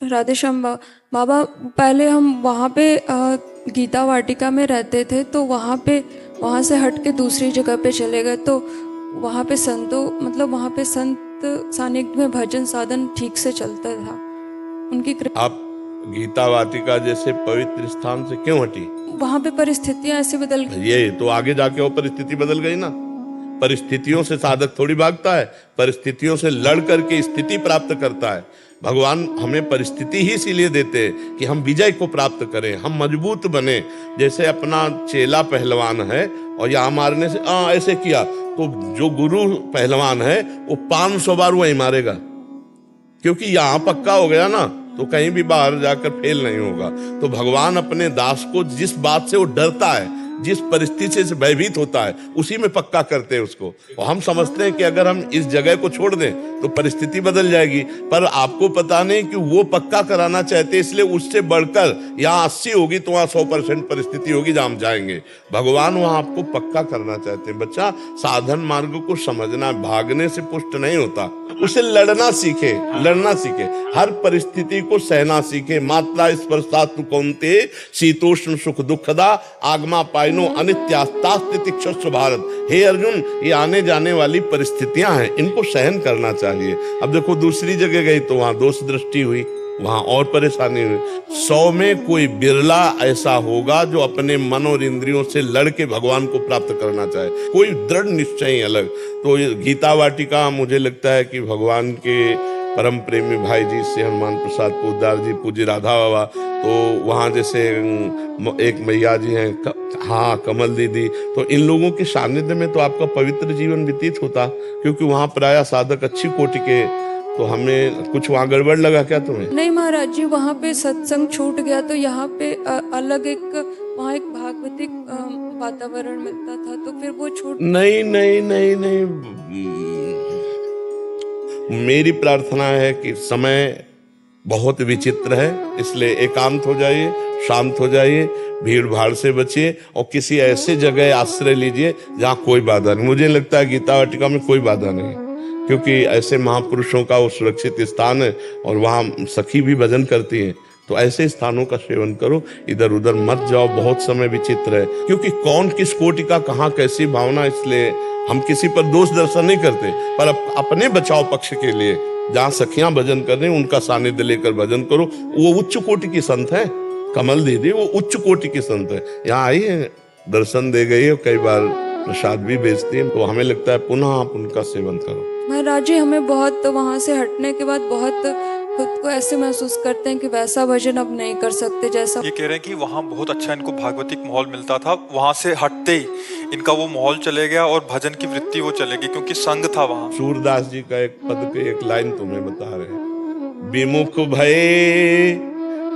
राधे श्याम बाबा, पहले हम वहाँ पे गीता वाटिका में रहते थे, तो वहाँ से हट के दूसरी जगह पे चले गए, तो वहाँ पे वहाँ पे संत सानिध्य में भजन साधन ठीक से चलता था। उनकी कृपा। आप गीता वाटिका जैसे पवित्र स्थान से क्यों हटी? वहाँ पे परिस्थितियाँ ऐसे बदल गई। ये तो आगे जाके वो परिस्थिति बदल गई ना। परिस्थितियों से साधक थोड़ी भागता है, परिस्थितियों से लड़ करके स्थिति प्राप्त करता है। भगवान हमें परिस्थिति ही इसीलिए देते हैं कि हम विजय को प्राप्त करें, हम मजबूत बने। जैसे अपना चेला पहलवान है और यहाँ मारने से ऐसे किया, तो जो गुरु पहलवान है वो 500 बार वही मारेगा, क्योंकि यहाँ पक्का हो गया ना, तो कहीं भी बाहर जाकर फेल नहीं होगा। तो भगवान अपने दास को जिस बात से वो डरता है, जिस परिस्थिति से भयभीत होता है, उसी में पक्का करते हैं उसको। और हम समझते हैं कि अगर हम इस जगह को छोड़ दें तो परिस्थिति बदल जाएगी, पर आपको पता नहीं कि वो पक्का कराना चाहते, इसलिए उससे बढ़कर यहाँ 80 होगी तो वहाँ 100% परिस्थिति होगी जहाँ हम जाएंगे। भगवान वहाँ आपको पक्का करना चाहते हैं। बच्चा, साधन मार्ग को समझना, भागने से पुष्ट नहीं होता, उसे लड़ना सीखे, लड़ना सीखे, हर परिस्थिति को सहना सीखे। मात्रा स्पर्शातु कौन्ते शीतोष्ण सुख दुखदा आगमा पाइनो अनित्यास्तास्तितिक्षस्व भारत। हे अर्जुन, ये आने जाने वाली परिस्थितियां हैं, इनको सहन करना चाहिए। अब देखो दूसरी जगह गई तो वहां दोष दृष्टि हुई, वहां और परेशानी हुई। 100 में कोई बिरला ऐसा होगा जो अपने मन और इंद्रियों से लड़के भगवान को प्राप्त करना चाहे, कोई दृढ़ निश्चय अलग। तो गीता वाटिका मुझे लगता है कि भगवान के परम प्रेमी भाई जी से हनुमान प्रसाद पोद्दार जी, पूज्य राधा बाबा, तो वहाँ जैसे एक मैया जी हैं, हाँ कमल दीदी, तो इन लोगों के सानिध्य में तो आपका पवित्र जीवन व्यतीत होता, क्योंकि वहाँ प्राय साधक अच्छी कोटि के। तो हमें कुछ वहाँ गड़बड़ लगा क्या तुम्हें? नहीं महाराज जी, वहाँ पे सत्संग छूट गया, तो यहाँ पे अलग वहाँ एक भागवतिक वातावरण मिलता था, तो फिर वो छूट। नहीं नहीं नहीं नहीं, मेरी प्रार्थना है कि समय बहुत विचित्र है, इसलिए एकांत हो जाइए, शांत हो जाइए, भीड़ भाड़ से बचिए और किसी ऐसे जगह आश्रय लीजिए जहाँ कोई बाधा नहीं। मुझे लगता है गीता वाटिका में कोई बाधा नहीं, क्योंकि ऐसे महापुरुषों का वो सुरक्षित स्थान है और वहाँ सखी भी भजन करती है। तो ऐसे स्थानों का सेवन करो, इधर उधर मत जाओ, बहुत समय विचित्र है। क्योंकि कौन किस कोटि का कहाँ कैसी भावना, इसलिए हम किसी पर दोष दर्शन नहीं करते, पर अपने बचाव पक्ष के लिए जहाँ सखियां भजन कर रही हैं उनका सानिध्य लेकर भजन करो। वो उच्च कोटि की संत है, कमल दीदी वो उच्च कोटि की संत है, यहाँ आई है, दर्शन दे गई है, कई बार प्रसाद भी बेचती है। तो हमें लगता है पुनः आप उनका सेवन करो। महाराज जी, हमें बहुत वहाँ से हटने के बाद बहुत खुद को ऐसे महसूस करते हैं कि वैसा भजन अब नहीं कर सकते जैसा। ये कह रहे हैं कि वहाँ बहुत अच्छा इनको भागवतिक माहौल मिलता था, वहाँ से हटते ही इनका वो माहौल चले गया और भजन की वृत्ति वो चलेगी, क्योंकि संग था वहाँ। सूरदास जी का एक पद के एक लाइन तुम्हें बता रहे हैं, विमुख भये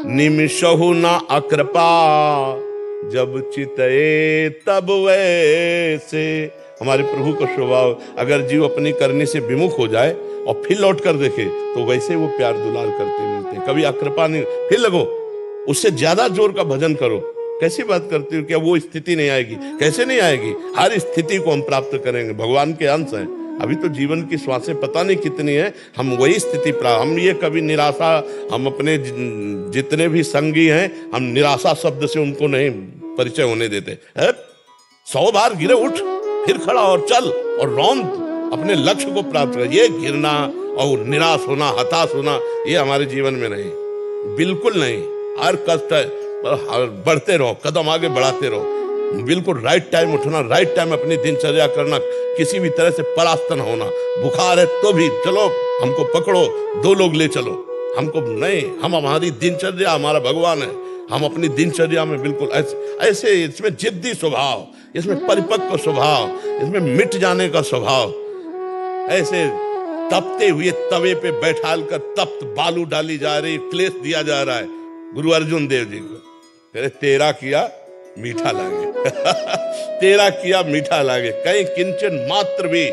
निमिषहु न अकृपा, जब चितए तब वैसे। हमारे प्रभु का स्वभाव, अगर जीव अपनी करने से विमुख हो जाए और फिर लौट कर देखे तो वैसे वो प्यार दुलार करते मिलते हैं, कभी अकृपा नहीं। फिर लगो उससे ज्यादा जोर का भजन करो। कैसी बात करती हो, क्या वो स्थिति नहीं आएगी? कैसे नहीं आएगी, हर स्थिति को हम प्राप्त करेंगे, भगवान के अंश हैं। अभी तो जीवन की श्वासें पता नहीं कितनी है, हम वही स्थिति प्राप्त, हम ये कभी निराशा, हम अपने जितने भी संगी हैं, हम निराशा शब्द से उनको नहीं परिचय होने देते। 100 बार गिरे उठ, फिर खड़ा और चल और रौंद, अपने लक्ष्य को प्राप्त कर। ये गिरना और निराश होना, हताश होना, ये हमारे जीवन में नहीं, बिल्कुल नहीं। हर कष्ट है, बढ़ते रहो, कदम आगे बढ़ाते रहो, बिल्कुल राइट टाइम उठना, राइट टाइम अपनी दिनचर्या करना, किसी भी तरह से परास्त न होना। बुखार है तो भी चलो, हमको पकड़ो, 2 लोग ले चलो, हमको नहीं, हम हमारी दिनचर्या, हमारा भगवान है, हम अपनी दिनचर्या में बिल्कुल ऐसे इसमें जिद्दी स्वभाव, इसमें परिपक्व स्वभाव, इसमें मिट जाने का स्वभाव। ऐसे तपते हुए तवे पे बैठाल कर तप्त बालू डाली जा रही, क्लेश दिया जा रहा है गुरु अर्जुन देव जी को, कहते तेरा किया मीठा लागे तेरा किया मीठा लागे। कहीं किंचन मात्र भी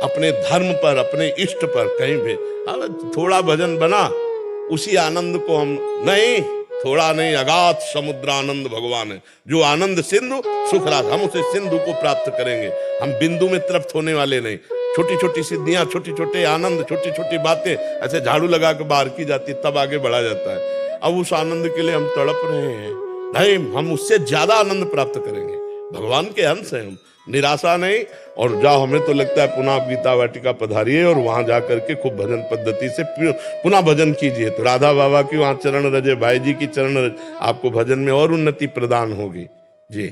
अपने धर्म पर, अपने इष्ट पर कहीं भी थोड़ा भजन बना, उसी आनंद को हम नहीं, थोड़ा नहीं, अगाध समुद्र आनंद भगवान है, जो आनंद सिंधु सुख रास, हम उसे सिंधु को प्राप्त करेंगे। हम बिंदु में तृप्त होने वाले नहीं, छोटी छोटी सिद्धियां, छोटी छोटे आनंद, छोटी छोटी बातें ऐसे झाड़ू लगा के बाहर की जाती, तब आगे बढ़ा जाता है। अब उस आनंद के लिए हम तड़प रहे हैं, नहीं हम उससे ज्यादा आनंद प्राप्त करेंगे। भगवान के अंश हैं हम, निराशा नहीं। और जाओ, हमें तो लगता है पुनः आप गीता वाटिका पधारिए और वहां जाकर के खूब भजन पद्धति से पुनः भजन कीजिए, तो राधा बाबा की वहां चरण रजे, भाई जी की चरण रज, आपको भजन में और उन्नति प्रदान होगी जी।